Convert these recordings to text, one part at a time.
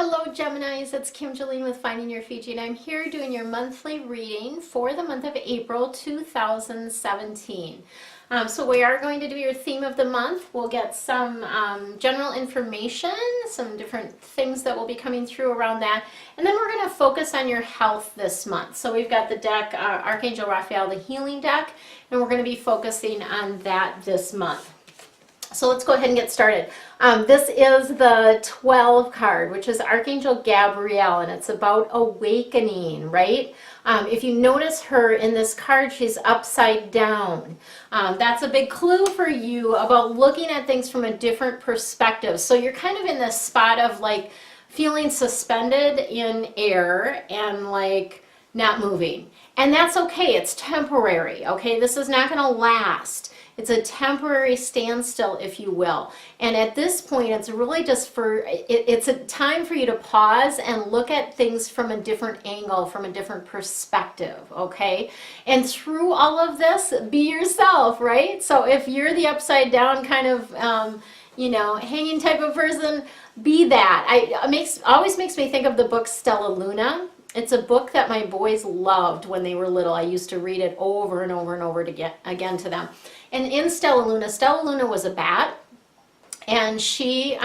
Hello Geminis, it's Kim Jolene with Finding Your Fiji, and I'm here doing your monthly reading for the month of April 2017. So we are going to do your theme of the month. We'll get some general information, some different things that will be coming through around that, and then we're going to focus on your health this month. So we've got the deck, Archangel Raphael, the healing deck, and we're going to be focusing on that this month. So let's go ahead and get started. This is the 12 card, which is Archangel Gabrielle, and it's about awakening, right? If you notice her in this card, she's upside down. That's a big clue for you about looking at things from a different perspective. So you're kind of in this spot of like feeling suspended in air and like not moving. And that's okay, it's temporary, okay? This is not gonna last. It's a temporary standstill, if you will. And at this point, it's really just it's a time for you to pause and look at things from a different angle, from a different perspective, okay? And through all of this, be yourself, right? So if you're the upside down kind of, hanging type of person, be that. Always makes me think of the book Stella Luna. It's a book that my boys loved when they were little. I used to read it over and over and over again to them. And in Stella Luna was a bat, and she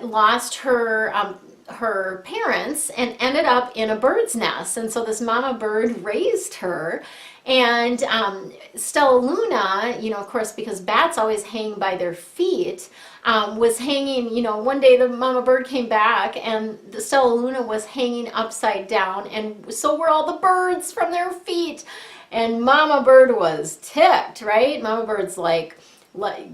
lost her parents and ended up in a bird's nest. And so this mama bird raised her. And Stella Luna, of course, because bats always hang by their feet, was hanging, one day the mama bird came back and the Stella Luna was hanging upside down, and so were all the birds from their feet. And mama bird was ticked, right? Mama bird's like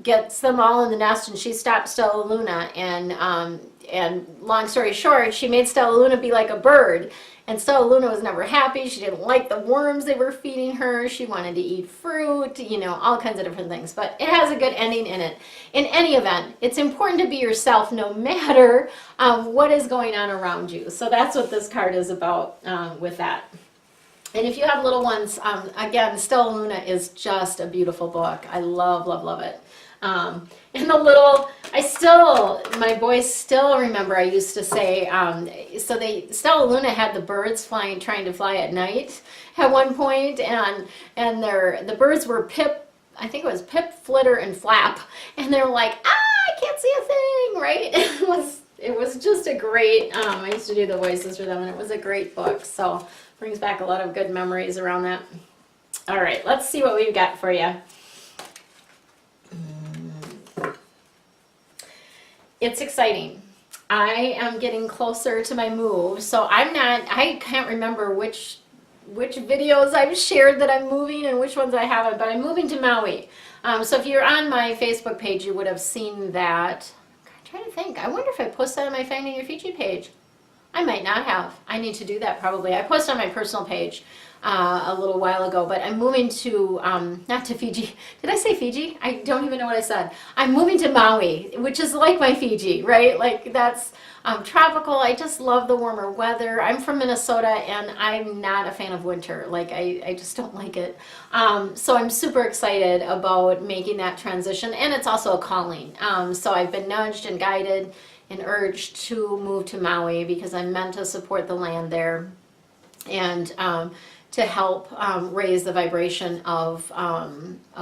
gets them all in the nest, and she stopped Stella Luna, and long story short, she made Stella Luna be like a bird. And Stella Luna was never happy. She didn't like the worms they were feeding her. She wanted to eat fruit, all kinds of different things. But it has a good ending in it. In any event, it's important to be yourself no matter what is going on around you. So that's what this card is about with that. And if you have little ones, again, Stella Luna is just a beautiful book. I love, love, love it. And my boys still remember I used to say, Stella Luna had the birds trying to fly at night at one point, and the birds were Pip, I think it was Pip, Flitter, and Flap, and they were like, I can't see a thing, right? It was just a great, I used to do the voices for them, and it was a great book, so brings back a lot of good memories around that. All right, let's see what we've got for you. It's exciting. I am getting closer to my move, so I can't remember which videos I've shared that I'm moving and which ones I haven't, but I'm moving to Maui. So if you're on my Facebook page, you would have seen that. I'm trying to think. I wonder if I posted that on my Finding Your Fiji page. I might not have. I need to do that probably. I posted on my personal page a little while ago, but I'm moving to, not to Fiji. Did I say Fiji? I don't even know what I said. I'm moving to Maui, which is like my Fiji, right? Like that's tropical. I just love the warmer weather. I'm from Minnesota, and I'm not a fan of winter. Like I just don't like it. So I'm super excited about making that transition, and it's also a calling. So I've been nudged and guided and urged to move to Maui because I'm meant to support the land there and to help raise the vibration of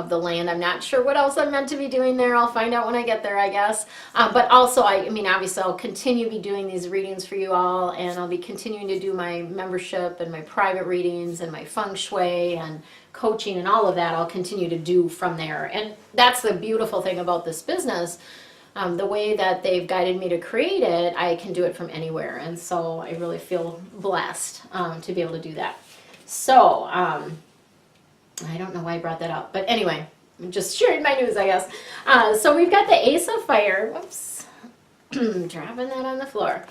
the land. I'm not sure what else I'm meant to be doing there. I'll find out when I get there, I guess. But also, obviously I'll continue to be doing these readings for you all, and I'll be continuing to do my membership and my private readings and my feng shui and coaching and all of that. I'll continue to do from there. And that's the beautiful thing about this business. The way that they've guided me to create it, I can do it from anywhere. And so I really feel blessed to be able to do that. So, I don't know why I brought that up. But anyway, I'm just sharing my news, I guess. So we've got the Ace of Fire. Whoops. Dropping that on the floor.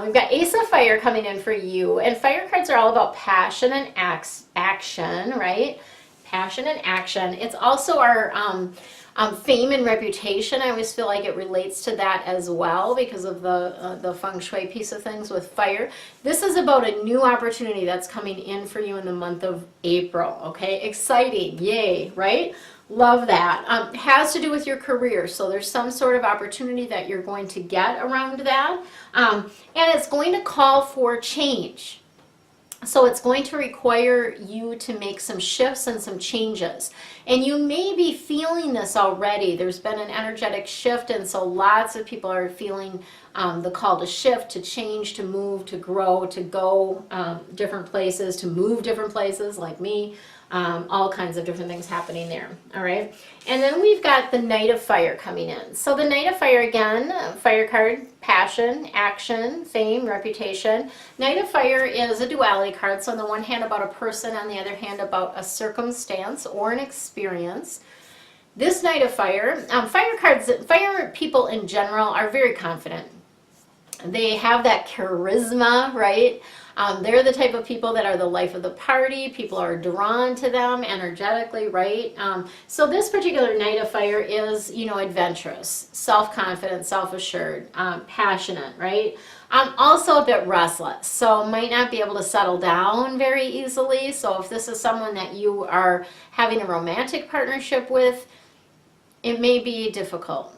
We've got Ace of Fire coming in for you. And fire cards are all about passion and action, right? Passion and action. It's also our fame and reputation. I always feel like it relates to that as well because of the feng shui piece of things with fire. This is about a new opportunity that's coming in for you in the month of April, okay? Exciting, yay, right? Love that. Has to do with your career. So there's some sort of opportunity that you're going to get around that. And it's going to call for change. So it's going to require you to make some shifts and some changes. And you may be feeling this already. There's been an energetic shift, and so lots of people are feeling the call to shift, to change, to move, to grow, to go different places, to move different places like me. All kinds of different things happening there. All right. And then we've got the Knight of Fire coming in. So the Knight of Fire, again, fire card, passion, action, fame, reputation. Knight of Fire is a duality card. So on the one hand about a person, on the other hand about a circumstance or an experience. This Knight of Fire, fire cards, fire people in general are very confident. They have that charisma, right? They're the type of people that are the life of the party. People are drawn to them energetically, right? So this particular Knight of Fire is, you know, adventurous, self-confident, self-assured, passionate, right? Also a bit restless, so might not be able to settle down very easily. So if this is someone that you are having a romantic partnership with, it may be difficult.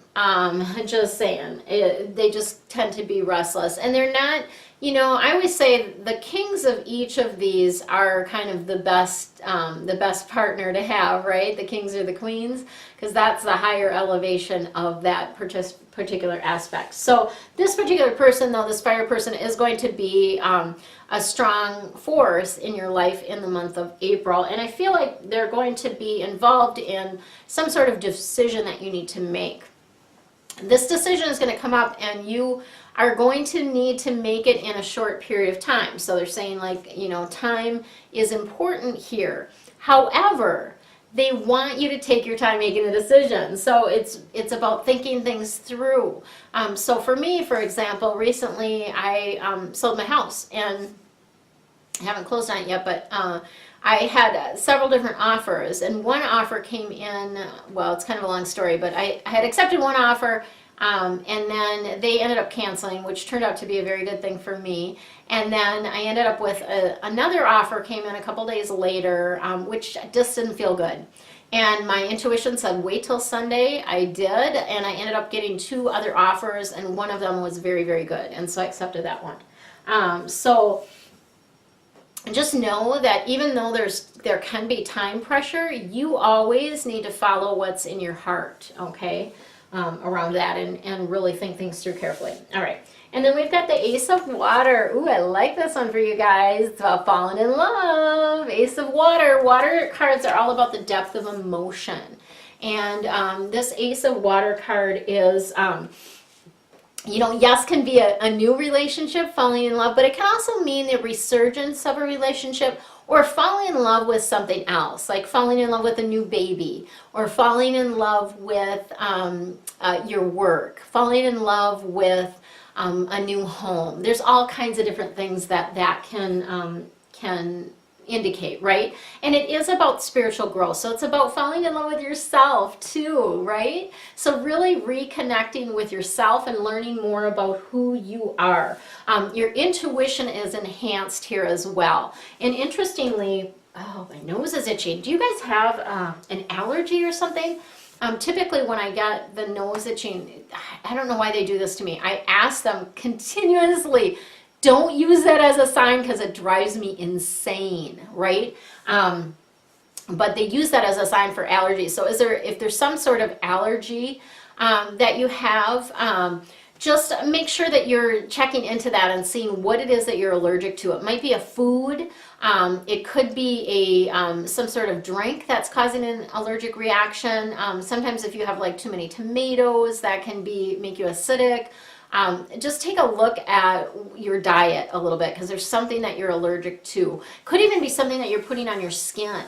Just saying, they just tend to be restless, and they're not, you know, I always say the kings of each of these are kind of the best partner to have, right? The kings or the queens, because that's the higher elevation of that particular aspect. So this particular person, though, this fire person, is going to be a strong force in your life in the month of April, and I feel like they're going to be involved in some sort of decision that you need to make. This decision is going to come up, and you are going to need to make it in a short period of time. So they're saying, like, you know, time is important here. However, they want you to take your time making the decision. So it's about thinking things through. So for me, for example, recently I sold my house, and I haven't closed on it yet, but I had several different offers, and one offer came in, well, it's kind of a long story, but I had accepted one offer, and then they ended up canceling, which turned out to be a very good thing for me. And then I ended up with another offer came in a couple days later, which just didn't feel good. And my intuition said, wait till Sunday. I did, and I ended up getting 2 other offers, and one of them was very, very good, and so I accepted that one. So just know that even though there can be time pressure, you always need to follow what's in your heart, okay, around that, and really think things through carefully. All right, and then we've got the Ace of Water. Ooh, I like this one for you guys. It's about falling in love. Ace of Water. Water cards are all about the depth of emotion, and this Ace of Water card is you know, yes, can be a new relationship, falling in love, but it can also mean the resurgence of a relationship, or falling in love with something else, like falling in love with a new baby, or falling in love with your work, falling in love with a new home. There's all kinds of different things that can indicate, right? And it is about spiritual growth. So it's about falling in love with yourself too, right? So really reconnecting with yourself and learning more about who you are. Your intuition is enhanced here as well. And interestingly, oh, my nose is itching. Do you guys have an allergy or something? Typically when I get the nose itching, I don't know why they do this to me. I ask them continuously, don't use that as a sign because it drives me insane, right? But they use that as a sign for allergies. So if there's some sort of allergy that you have, just make sure that you're checking into that and seeing what it is that you're allergic to. It might be a food. It could be some sort of drink that's causing an allergic reaction. Sometimes if you have like too many tomatoes, that can make you acidic. Just take a look at your diet a little bit, because there's something that you're allergic to. Could even be something that you're putting on your skin.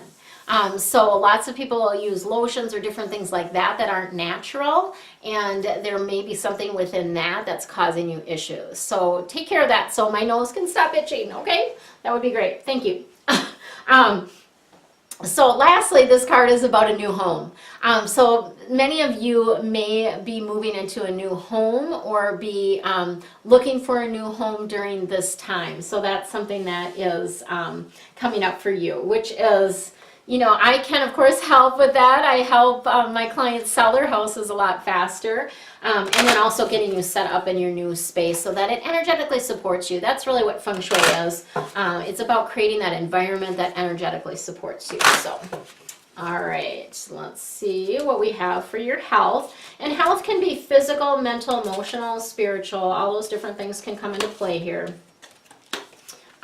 So lots of people will use lotions or different things like that aren't natural, and there may be something within that that's causing you issues. So take care of that so my nose can stop itching, okay? That would be great. Thank you. So lastly, this card is about a new home. So many of you may be moving into a new home or be looking for a new home during this time. So that's something that is coming up for you, which is, You know, I can, of course, help with that. I help my clients sell their houses a lot faster. And then also getting you set up in your new space so that it energetically supports you. That's really what feng shui is. It's about creating that environment that energetically supports you. So, all right, let's see what we have for your health. And health can be physical, mental, emotional, spiritual. All those different things can come into play here.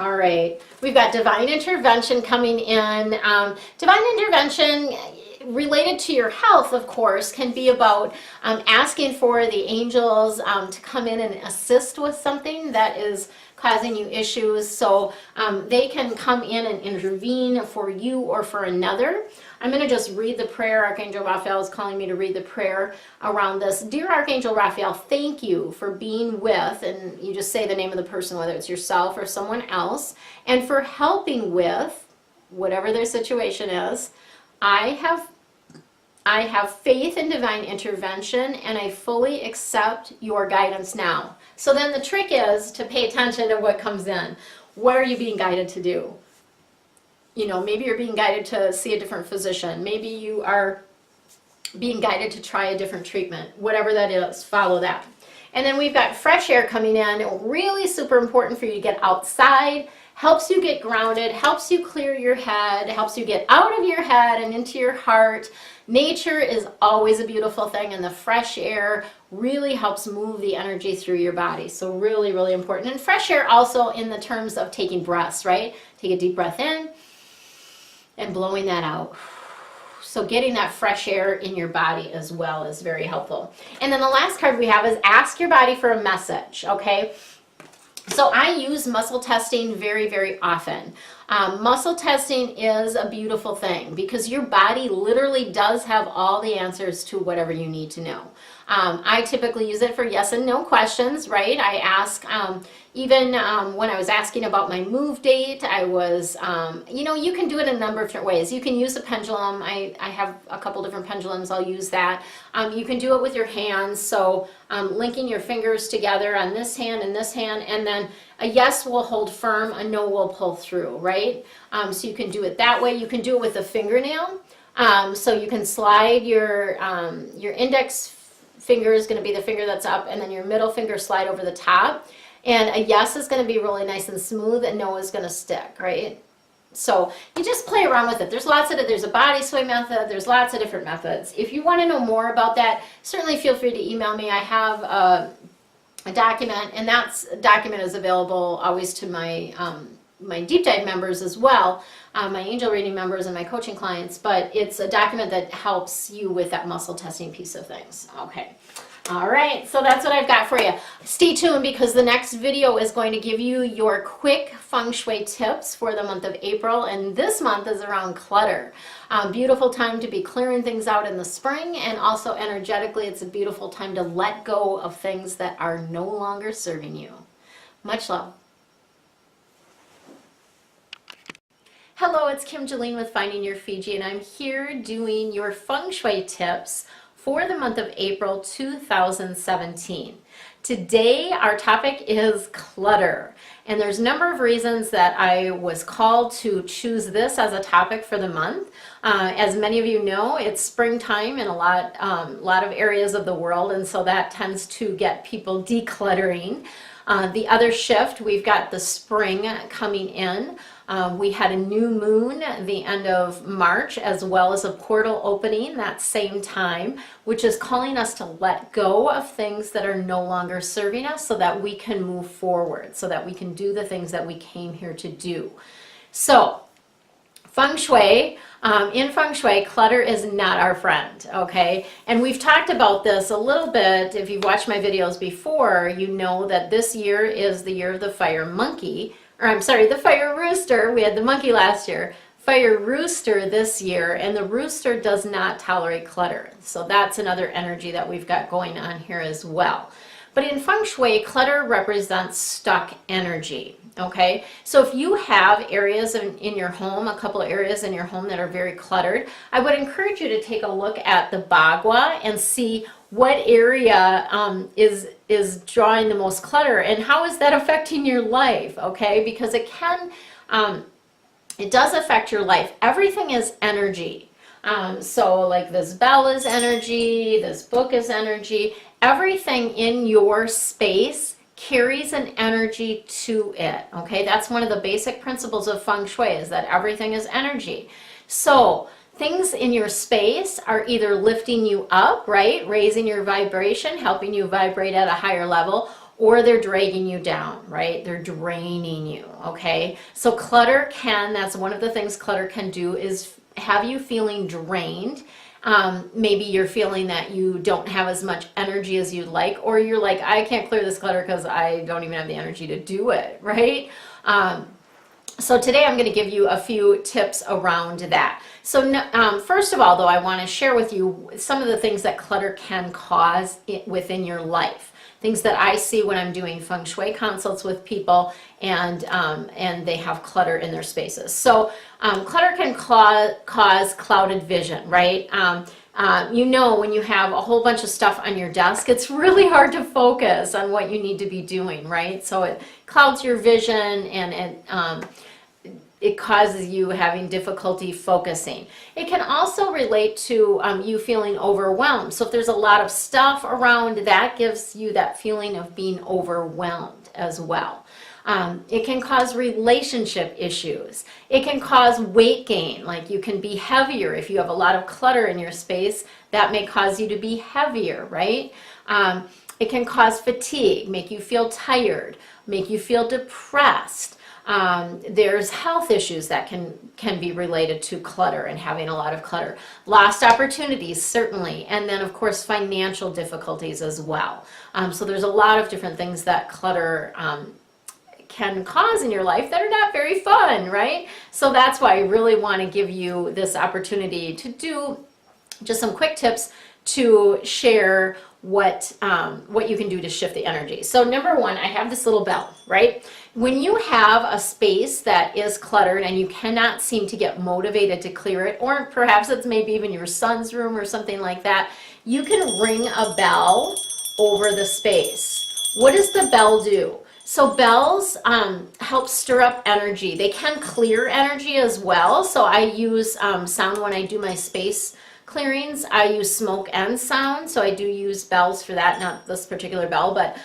All right, we've got divine intervention coming in. Divine intervention related to your health, of course, can be about asking for the angels to come in and assist with something that is causing you issues. So they can come in and intervene for you or for another. I'm going to just read the prayer. Archangel Raphael is calling me to read the prayer around this. Dear Archangel Raphael, thank you for being with, and you just say the name of the person, whether it's yourself or someone else, and for helping with whatever their situation is. I have faith in divine intervention, and I fully accept your guidance now. So then the trick is to pay attention to what comes in. What are you being guided to do? You know, maybe you're being guided to see a different physician. Maybe you are being guided to try a different treatment. Whatever that is, follow that. And then we've got fresh air coming in. Really super important for you to get outside. Helps you get grounded, helps you clear your head, helps you get out of your head and into your heart. Nature is always a beautiful thing, and the fresh air really helps move the energy through your body. So really, really important. And fresh air also in the terms of taking breaths, right? Take a deep breath in and blowing that out. So getting that fresh air in your body as well is very helpful. And then the last card we have is ask your body for a message, okay? So I use muscle testing very, very often. Muscle testing is a beautiful thing because your body literally does have all the answers to whatever you need to know. I typically use it for yes and no questions, right? I ask, even when I was asking about my move date, I was, you know, you can do it in a number of different ways. You can use a pendulum. I have a couple different pendulums. I'll use that. You can do it with your hands. So linking your fingers together on this hand and this hand, and then a yes will hold firm, a no will pull through, right? So you can do it that way. You can do it with a fingernail. So you can slide your index finger is going to be the finger that's up, and then your middle finger slide over the top. And a yes is going to be really nice and smooth, and no is going to stick, right? So you just play around with it. There's lots of it. There's a body sway method. There's lots of different methods. If you want to know more about that, certainly feel free to email me. I have a document, and that document is available always to my my deep dive members as well, my angel reading members and my coaching clients, but it's a document that helps you with that muscle testing piece of things. Okay. All right, so that's what I've got for you. Stay tuned because the next video is going to give you your quick feng shui tips for the month of April, and this month is around clutter. Beautiful time to be clearing things out in the spring, and also energetically it's a beautiful time to let go of things that are no longer serving you. Much love. Hello, it's Kim Jolene with Finding Your Fiji, and I'm here doing your feng shui tips for the month of April 2017. Today our topic is clutter, and there's a number of reasons that I was called to choose this as a topic for the month. As many of you know, it's springtime in a lot of areas of the world, and so that tends to get people decluttering. The other shift, we've got the spring coming in. We had a new moon at the end of March, as well as a portal opening that same time, which is calling us to let go of things that are no longer serving us so that we can move forward, so that we can do the things that we came here to do. So, feng shui, in feng shui, clutter is not our friend, okay? And we've talked about this a little bit. If you've watched my videos before, you know that this year is the year of the fire monkey, or I'm sorry, the fire rooster. We had the monkey last year. Fire rooster this year, and the rooster does not tolerate clutter. So that's another energy that we've got going on here as well. But in feng shui, clutter represents stuck energy. Okay, so if you have areas in your home, a couple of areas in your home that are very cluttered, I would encourage you to take a look at the Bagua and see what area is drawing the most clutter and how is that affecting your life, okay? Because it can it does affect your life. Everything is energy. So like this bell is energy, this book is energy. Everything in your space carries an energy to it. Okay, that's one of the basic principles of feng shui, is that everything is energy. So things in your space are either lifting you up, right, raising your vibration, helping you vibrate at a higher level, or they're dragging you down, right? They're draining you, okay? So clutter can, that's one of the things clutter can do, is have you feeling drained. Maybe you're feeling that you don't have as much energy as you'd like, or you're like, I can't clear this clutter because I don't even have the energy to do it, right? So today I'm going to give you a few tips around that. So first of all, though, I want to share with you some of the things that clutter can cause within your life. Things that I see when I'm doing feng shui consults with people, and they have clutter in their spaces. So clutter can cause clouded vision, right? You know, when you have a whole bunch of stuff on your desk, it's really hard to focus on what you need to be doing, right? So it clouds your vision, and it causes you having difficulty focusing. It can also relate to you feeling overwhelmed. So if there's a lot of stuff around, that gives you that feeling of being overwhelmed as well. It can cause relationship issues. It can cause weight gain, like you can be heavier. If you have a lot of clutter in your space, that may cause you to be heavier, right? It can cause fatigue, make you feel tired, make you feel depressed. There's health issues that can be related to clutter and having a lot of clutter. Lost opportunities, certainly. And then, of course, financial difficulties as well. So there's a lot of different things that clutter can cause in your life that are not very fun, right? So that's why I really want to give you this opportunity to do just some quick tips to share what you can do to shift the energy. So number one, I have this little bell, right? When you have a space that is cluttered and you cannot seem to get motivated to clear it, or perhaps it's maybe even your son's room or something like that, you can ring a bell over the space. What does the bell do? So bells help stir up energy. They can clear energy as well. So I use sound when I do my space clearings. I use smoke and sound, so I do use bells for that, not this particular bell, but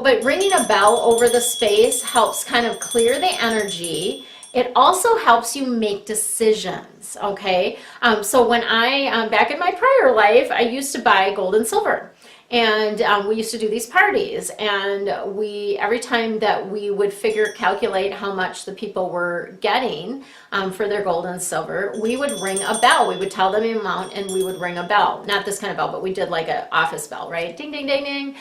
but ringing a bell over the space helps kind of clear the energy. It also helps you make decisions, okay? So when back in my prior life, I used to buy gold and silver. And we used to do these parties, and every time that we would calculate how much the people were getting for their gold and silver, we would ring a bell. We would tell them the amount, and we would ring a bell. Not this kind of bell, but we did like an office bell, right? Ding, ding, ding, ding.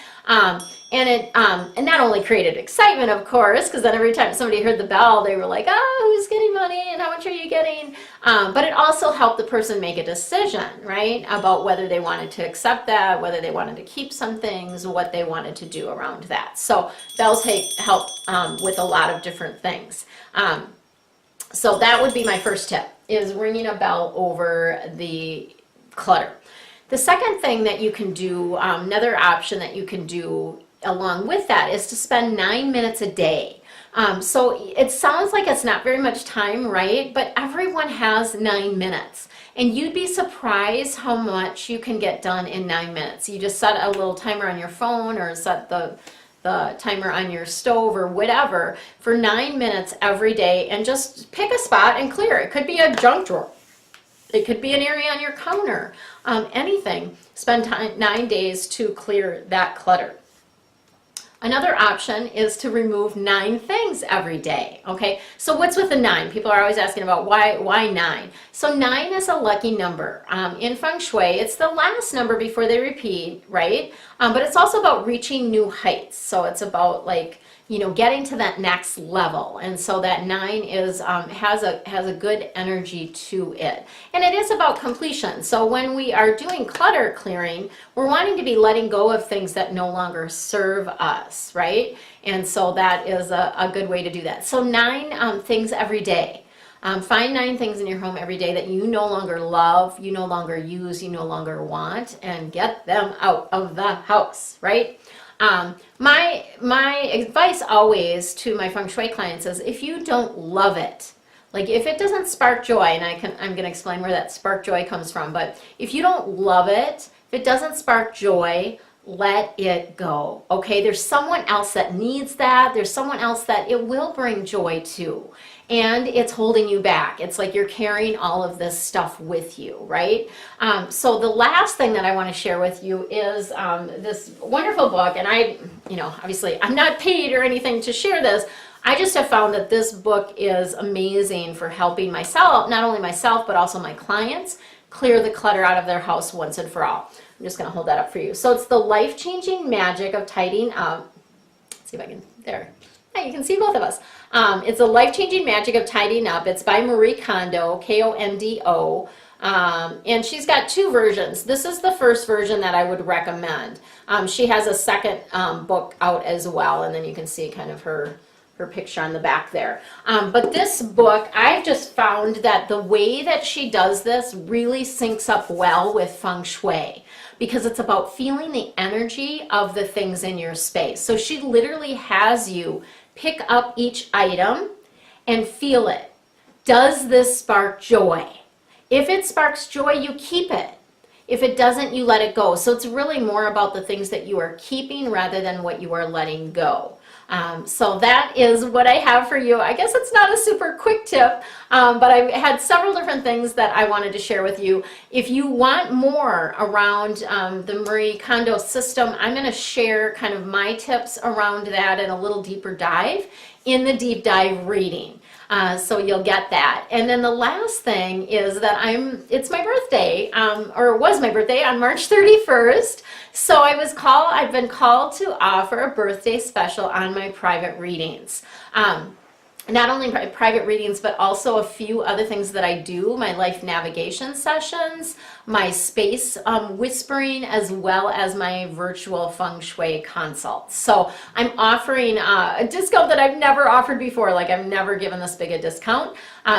And that only created excitement, of course, because then every time somebody heard the bell, they were like, oh, who's getting money, and how much are you getting? But it also helped the person make a decision, right, about whether they wanted to accept that, whether they wanted to keep some things, what they wanted to do around that. So bells help with a lot of different things. So that would be my first tip, is ringing a bell over the clutter. The second thing that you can do, another option that you can do along with that, is to spend 9 minutes a day. So it sounds like it's not very much time, right? But everyone has 9 minutes. And you'd be surprised how much you can get done in 9 minutes. You just set a little timer on your phone, or set the timer on your stove or whatever for 9 minutes every day, and just pick a spot and clear. It could be a junk drawer. It could be an area on your counter. Anything. Spend 9 days to clear that clutter. Another option is to remove 9 things every day, okay? So what's with the 9? People are always asking about why 9? So 9 is a lucky number. In Feng Shui, it's the last number before they repeat, right? But it's also about reaching new heights. So it's about, like, you know, getting to that next level. And so that 9 has a good energy to it. And it is about completion. So when we are doing clutter clearing, we're wanting to be letting go of things that no longer serve us, right? And so that is a good way to do that. So 9 things every day. Find 9 things in your home every day that you no longer love, you no longer use, you no longer want, and get them out of the house, right? My advice always to my Feng Shui clients is, if you don't love it, Like if it doesn't spark joy, and I'm going to explain where that spark joy comes from, but if you don't love it, if it doesn't spark joy, let it go. Okay, there's someone else that needs that. There's someone else that it will bring joy to, and it's holding you back. It's like you're carrying all of this stuff with you, right? So the last thing that I want to share with you is this wonderful book, and obviously I'm not paid or anything to share this. I just have found that this book is amazing for helping myself, not only myself, but also my clients clear the clutter out of their house once and for all. I'm just going to hold that up for you. So it's The Life-Changing Magic of Tidying Up. Let's see if I can, there. Yeah, you can see both of us. It's The Life-Changing Magic of Tidying Up. It's by Marie Kondo, Kondo. And she's got two versions. This is the first version that I would recommend. She has a second book out as well, and then you can see kind of her picture on the back there. But this book, I've just found that the way that she does this really syncs up well with feng shui, because it's about feeling the energy of the things in your space. So she literally has you pick up each item and feel it. Does this spark joy? If it sparks joy, you keep it. If it doesn't, you let it go. So it's really more about the things that you are keeping rather than what you are letting go. So that is what I have for you. I guess it's not a super quick tip, but I had several different things that I wanted to share with you. If you want more around the Marie Kondo system, I'm going to share kind of my tips around that and a little deeper dive in the deep dive reading. So you'll get that. And then the last thing is that it's my birthday, or it was my birthday on March 31st. So I've been called to offer a birthday special on my private readings. Not only private readings, but also a few other things that I do, my life navigation sessions, my space whispering, as well as my virtual feng shui consults. So I'm offering a discount that I've never offered before. Like I've never given this big a discount.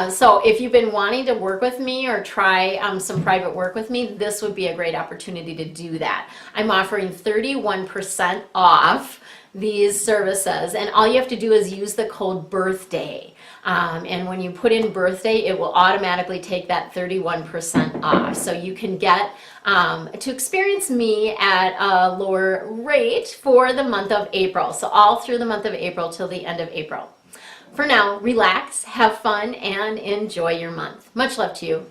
So if you've been wanting to work with me or try some private work with me, this would be a great opportunity to do that. I'm offering 31% off these services, and all you have to do is use the code birthday, and when you put in birthday, it will automatically take that 31% off, so you can get to experience me at a lower rate for the month of April. So all through the month of April till the end of April. For now, relax, have fun, and enjoy your month. Much love to you.